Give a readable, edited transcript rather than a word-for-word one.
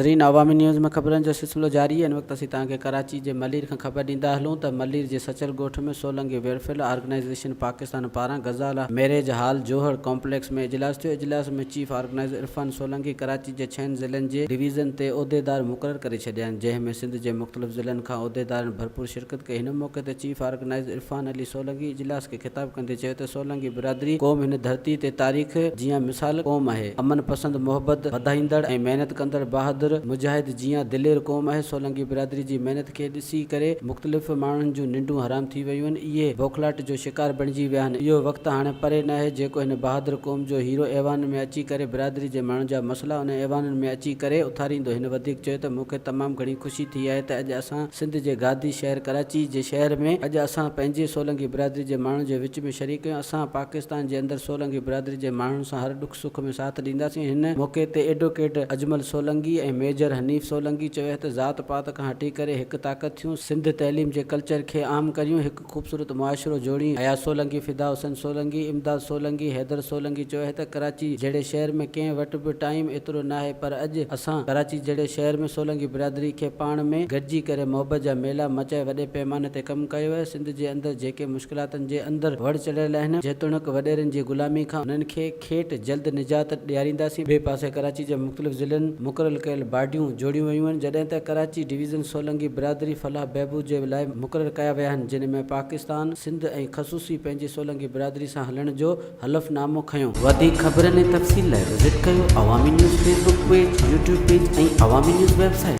नाज़रीन अवामी न्यूज़ में ख़बरनि जो सिलसिलो जारी है। इन वक़्तु असीं तव्हांखे कराची जे मलीर खां ख़बर ॾींदा हलूं त मलीर जे सचल ॻोठ में सोलंगी वेलफेयर ऑर्गेनाइज़ेशन पाकिस्तान पारां गज़ाला मैरिज हाल जोहर कॉम्प्लेक्स में इजलास थियो। इजलास में चीफ ऑर्गेनाइज़र इरफान सोलंकी कराची जे 6 ज़िलनि जे डिवीज़न ते उहिदेदार मुक़ररु करे छॾिया आहिनि, जंहिं में सिंध जे मुख़्तलिफ़ ज़िलनि खां उहिदेदारनि भरपूर शिरकत कई। हिन मौक़े ते चीफ ऑर्गेनाइज़र इरफान अली सोलंकी इजलास खे ख़िताब कंदे चयो त सोलंकी बिरादरी क़ौम हिन धरती ते तारीख़ जीअं मिसाल क़ौम आहे, अमन पसंद मोहब्बत वधाईंदड़ ऐं महिनत कंदड़ बहादुर मुजाहिद जीअं दिलेर क़ौम आहे। सोलंकी बिरादरी जी महिनत खे ॾिसी करे मुख़्तलिफ़ माण्हुनि जूं निंडूं हराम थी वियूं आहिनि, इहे बौखलाहट जो शिकार बणिजी विया आहिनि। इहो वक़्तु हाणे परे न आहे जेको हिन बहादुर क़ौम जो हीरो ऐवान में अची करे बिरादरी जे माण्हुनि जा मसइला उन ऐवाननि में अची करे उथारींदो। हिन वधीक चयो त मूंखे तमामु घणी ख़ुशी थी आहे त अॼु असां सिंध जे गादी शहर कराची जे शहर में अॼु असां पंहिंजे सोलंकी बिरादरी जे माण्हुनि जे विच में शरीक आहियूं। असां पाकिस्तान जे अंदरि सोलंकी बिरादरी जे माण्हुनि सां हर ॾुख सुख में साथ ॾींदासीं। हिन मौक़े ते एडवोकेट अजमल सोलंकी ऐं मेजर हनीफ सोलंकी चयो त ज़ात पात खां हटी करे हिकु ताक़त थियूं, सिंध तइलीम जे कल्चर खे आम करियूं, हिकु ख़ूबसूरत मुआशिरो जोड़ियूं। हया सोलंकी, फिदा हुसैन सोलंकी, इमदाद सोलंकी, हैदर सोलंकी चयो त कराची जहिड़े शहर में कंहिं वटि बि टाइम एतिरो न आहे, पर अॼु असां कराची जहिड़े शहर में सोलंकी बिरादरी खे पाण में गॾिजी करे मोहबत जा मेला मचाए वॾे पैमाने ते कमु कयो आहे। सिंध जे अंदरि जेके मुश्किलातनि जे अंदरि वड़ चढ़ियल आहिनि, जेतोणीकि वॾेरनि जी ग़ुलामी खां उन्हनि खे खेट जल्द निजात ॾियारींदासीं। ॿिए पासे कराची जे मुख़्तलिफ़ ज़िलनि मुक़ररु कयल बाडियूं जोड़ियूं वयूं आहिनि, जॾहिं त कराची डिवीज़न सोलंकी बिरादरी फलाह बहबूद जे लाइ मुक़ररु कया विया आहिनि, जिन में पाकिस्तान सिंध ऐं ख़सूसी पंहिंजी सोलंकी बिरादरी सां हलण जो हलफ़नामो खयों। वधीक ख़बरनि ऐं तफ़सील लाइ विज़िट कयो अवामी news Facebook page, YouTube page ऐं अवामी न्यूज़ वेबसाइट।